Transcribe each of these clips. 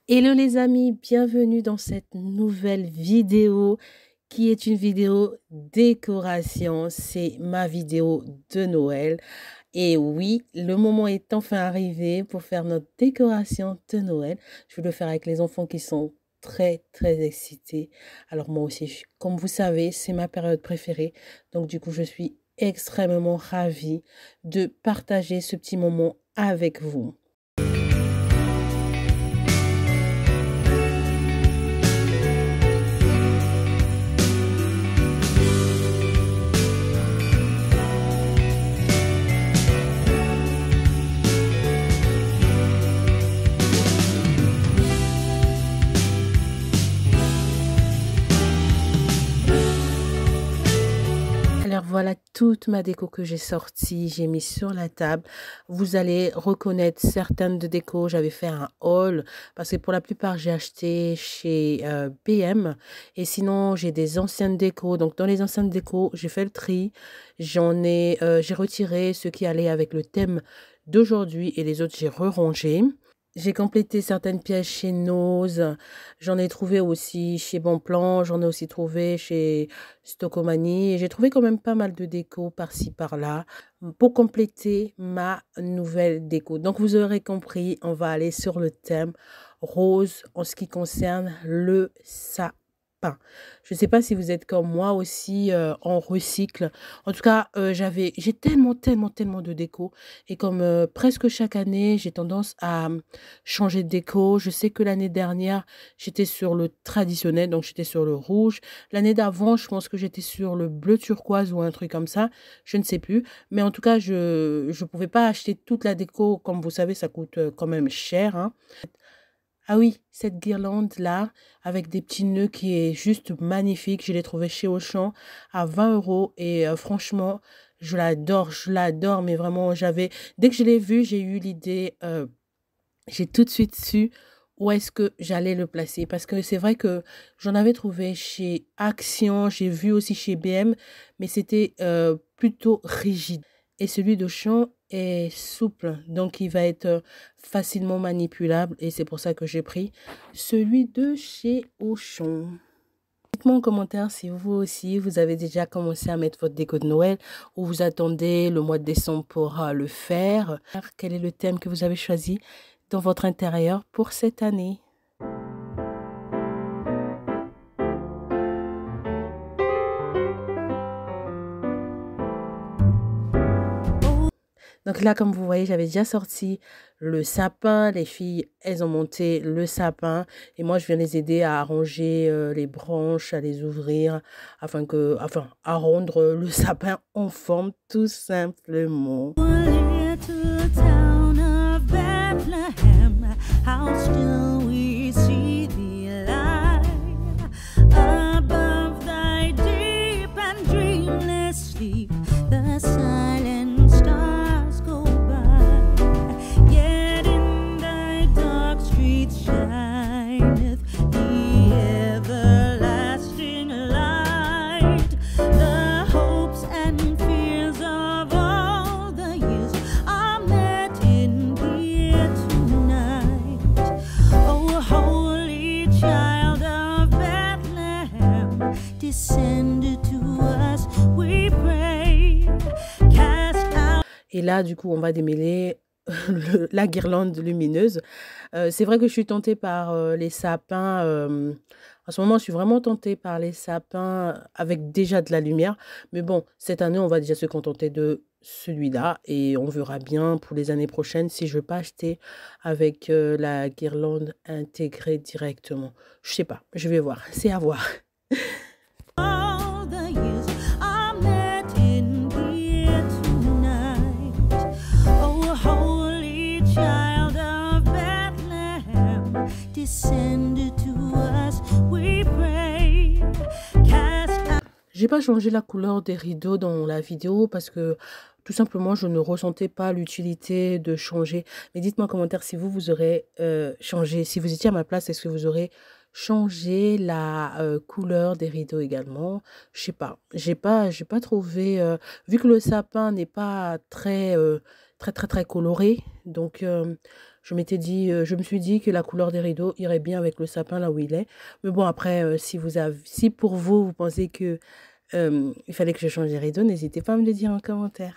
Hello les amis, bienvenue dans cette nouvelle vidéo qui est une vidéo décoration. C'est ma vidéo de Noël. Et oui, le moment est enfin arrivé pour faire notre décoration de Noël. Je vais le faire avec les enfants qui sont très excités. Alors moi aussi, comme vous savez, c'est ma période préférée. Donc du coup, je suis extrêmement ravie de partager ce petit moment avec vous. Alors voilà toute ma déco que j'ai sortie, j'ai mis sur la table. Vous allez reconnaître certaines de déco. J'avais fait un haul parce que pour la plupart j'ai acheté chez BM et sinon j'ai des anciennes déco. Donc dans les anciennes déco, j'ai fait le tri. J'ai retiré ce qui allait avec le thème d'aujourd'hui et les autres j'ai re-rangé. J'ai complété certaines pièces chez Nose, j'en ai trouvé aussi chez Bonplan, j'en ai aussi trouvé chez Stockomanie. J'ai trouvé quand même pas mal de déco par-ci par-là pour compléter ma nouvelle déco. Donc vous aurez compris, on va aller sur le thème rose en ce qui concerne le sapin. Je ne sais pas si vous êtes comme moi aussi en recycle. En tout cas, j'ai tellement de déco et comme presque chaque année, j'ai tendance à changer de déco. Je sais que l'année dernière, j'étais sur le traditionnel, donc j'étais sur le rouge. L'année d'avant, je pense que j'étais sur le bleu turquoise ou un truc comme ça. Je ne sais plus. Mais en tout cas, je ne pouvais pas acheter toute la déco. Comme vous savez, ça coûte quand même cher, hein. Ah oui, cette guirlande-là, avec des petits nœuds qui est juste magnifique. Je l'ai trouvée chez Auchan à 20 € et franchement, je l'adore. Mais vraiment, dès que je l'ai vue, j'ai eu l'idée, j'ai tout de suite su où est-ce que j'allais le placer. Parce que c'est vrai que j'en avais trouvé chez Action, j'ai vu aussi chez BM, mais c'était plutôt rigide. Et celui d'Auchan est souple, donc il va être facilement manipulable. Et c'est pour ça que j'ai pris celui de chez Auchan. Dites-moi en commentaire si vous aussi, vous avez déjà commencé à mettre votre déco de Noël ou vous attendez le mois de décembre pour le faire. Quel est le thème que vous avez choisi dans votre intérieur pour cette année? Donc là, comme vous voyez, j'avais déjà sorti le sapin. Les filles, elles ont monté le sapin. Et moi, je viens les aider à arranger les branches, à les ouvrir, à rendre le sapin en forme, tout simplement. Et là, du coup, on va démêler la guirlande lumineuse. C'est vrai que je suis tentée par les sapins. En ce moment, je suis vraiment tentée par les sapins avec déjà de la lumière. Mais bon, cette année, on va déjà se contenter de celui-là. Et on verra bien pour les années prochaines si je ne veux pas acheter avec la guirlande intégrée directement. Je sais pas, je vais voir. C'est à voir. J'ai pas changé la couleur des rideaux dans la vidéo parce que tout simplement je ne ressentais pas l'utilité de changer. Mais dites-moi en commentaire si vous aurez changé, si vous étiez à ma place, est-ce que vous aurez changé la couleur des rideaux également? Je sais pas, j'ai pas trouvé, vu que le sapin n'est pas très coloré, donc Je me suis dit que la couleur des rideaux irait bien avec le sapin là où il est. Mais bon, après, si pour vous, vous pensez que il fallait que je change les rideaux, n'hésitez pas à me le dire en commentaire.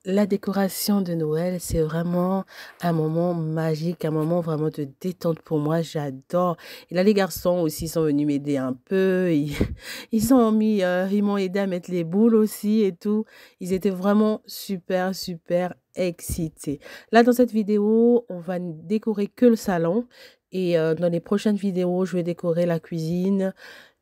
La décoration de Noël, c'est vraiment un moment magique, un moment vraiment de détente pour moi. J'adore. Et là, les garçons aussi sont venus m'aider un peu. Ils m'ont aidé à mettre les boules aussi et tout. Ils étaient vraiment super, super excités. Là, dans cette vidéo, on va décorer que le salon. Et dans les prochaines vidéos, je vais décorer la cuisine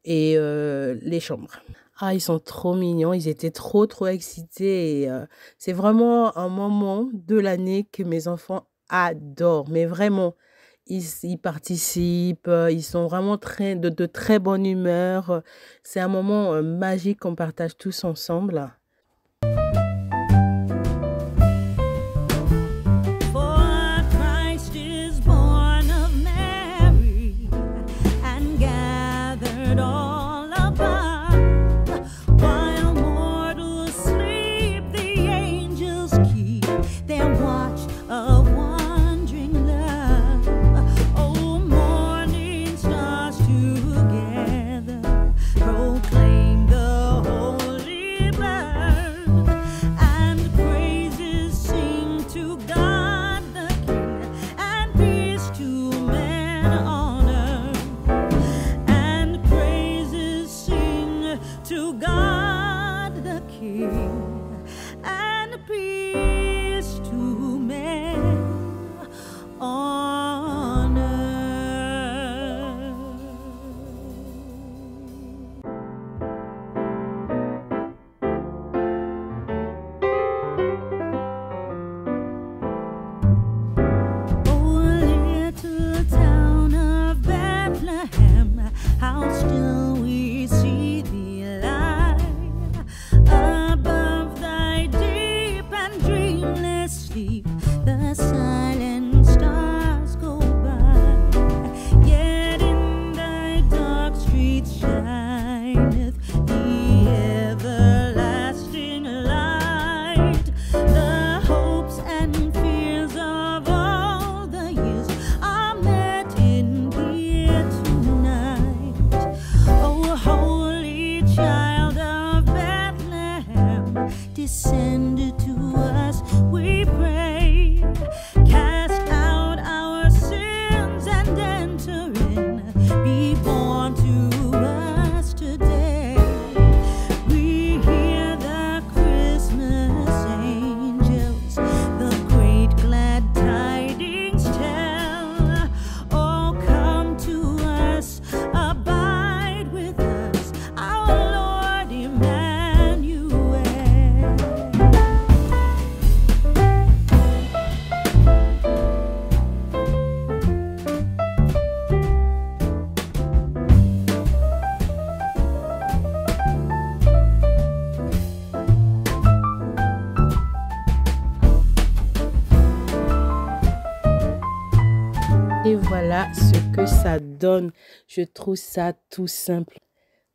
et les chambres. Ah, ils sont trop mignons, ils étaient trop, trop excités. Et, c'est vraiment un moment de l'année que mes enfants adorent. Mais vraiment, ils participent, ils sont vraiment de très bonne humeur. C'est un moment magique qu'on partage tous ensemble. Et voilà ce que ça donne. Je trouve ça tout simple.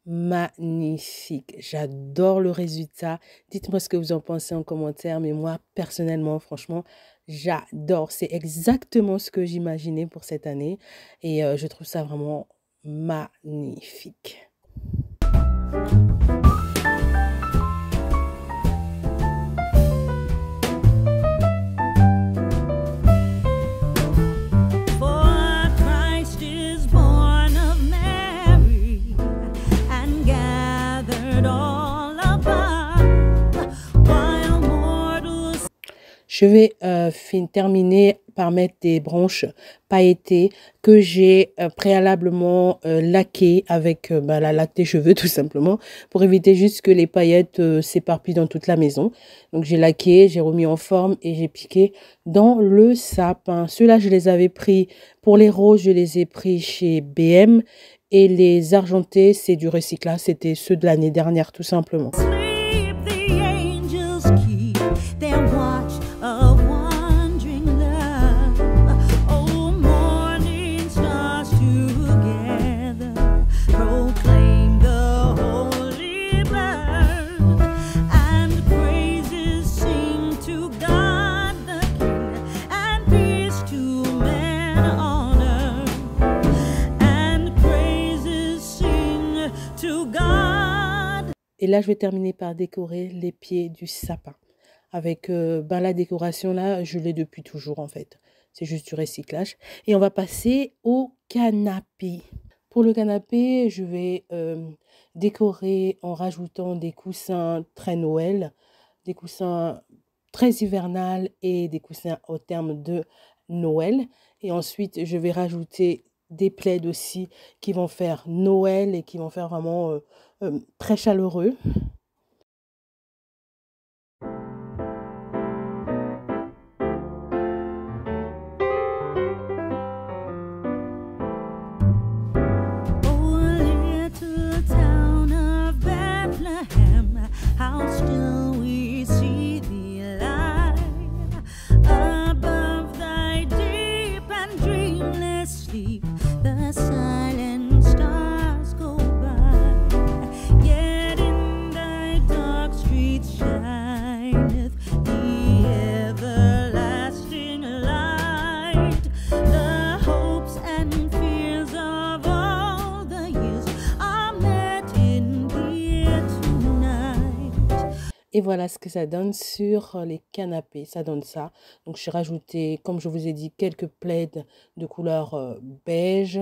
Magnifique. J'adore le résultat. Dites-moi ce que vous en pensez en commentaire. Mais moi, personnellement, franchement, j'adore. C'est exactement ce que j'imaginais pour cette année. Et je trouve ça vraiment magnifique. For Christ is born. Je vais terminer par mettre des branches pailletées que j'ai préalablement laquées avec la laque des cheveux tout simplement pour éviter juste que les paillettes s'éparpillent dans toute la maison. Donc j'ai laqué, j'ai remis en forme et j'ai piqué dans le sapin. Ceux-là, je les avais pris pour les roses, je les ai pris chez BM et les argentés, c'est du recyclage, c'était ceux de l'année dernière tout simplement. Et là, je vais terminer par décorer les pieds du sapin. Avec la décoration, là, je l'ai depuis toujours, en fait. C'est juste du recyclage. Et on va passer au canapé. Pour le canapé, je vais décorer en rajoutant des coussins très Noël, des coussins très hivernal et des coussins au terme de Noël. Et ensuite, je vais rajouter des plaids aussi qui vont faire Noël et qui vont faire vraiment très chaleureux. Et voilà ce que ça donne sur les canapés, ça donne ça. Donc j'ai rajouté, comme je vous ai dit, quelques plaids de couleur beige.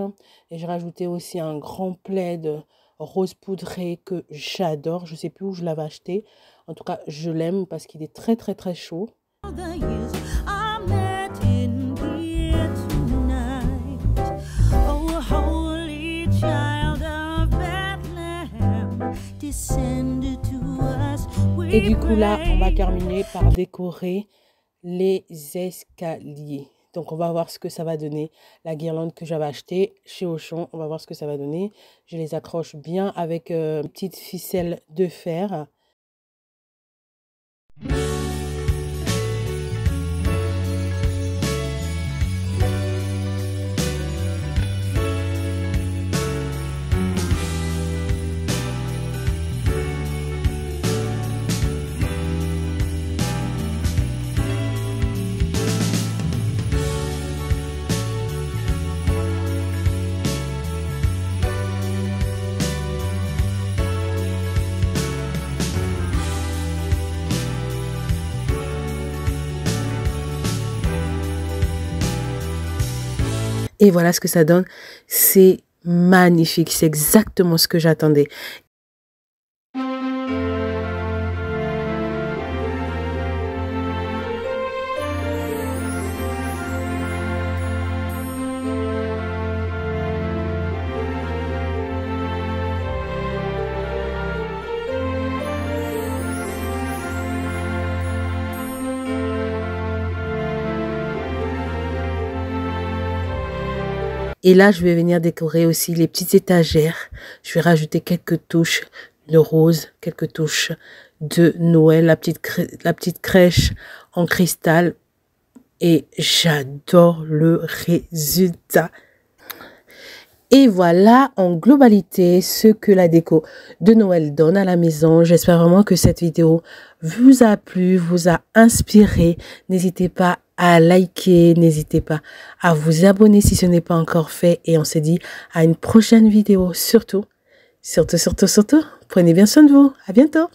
Et j'ai rajouté aussi un grand plaid rose poudré que j'adore. Je ne sais plus où je l'avais acheté. En tout cas, je l'aime parce qu'il est très très très chaud. Et du coup là, on va terminer par décorer les escaliers. Donc on va voir ce que ça va donner. La guirlande que j'avais achetée chez Auchan, on va voir ce que ça va donner. Je les accroche bien avec une petite ficelle de fer. Et voilà ce que ça donne. C'est magnifique. C'est exactement ce que j'attendais. Et là, je vais venir décorer aussi les petites étagères. Je vais rajouter quelques touches de rose, quelques touches de Noël, la petite crèche en cristal. Et j'adore le résultat. Et voilà en globalité ce que la déco de Noël donne à la maison. J'espère vraiment que cette vidéo vous a plu, vous a inspiré. N'hésitez pas à liker, n'hésitez pas à vous abonner si ce n'est pas encore fait. Et on se dit à une prochaine vidéo. Surtout, prenez bien soin de vous. À bientôt.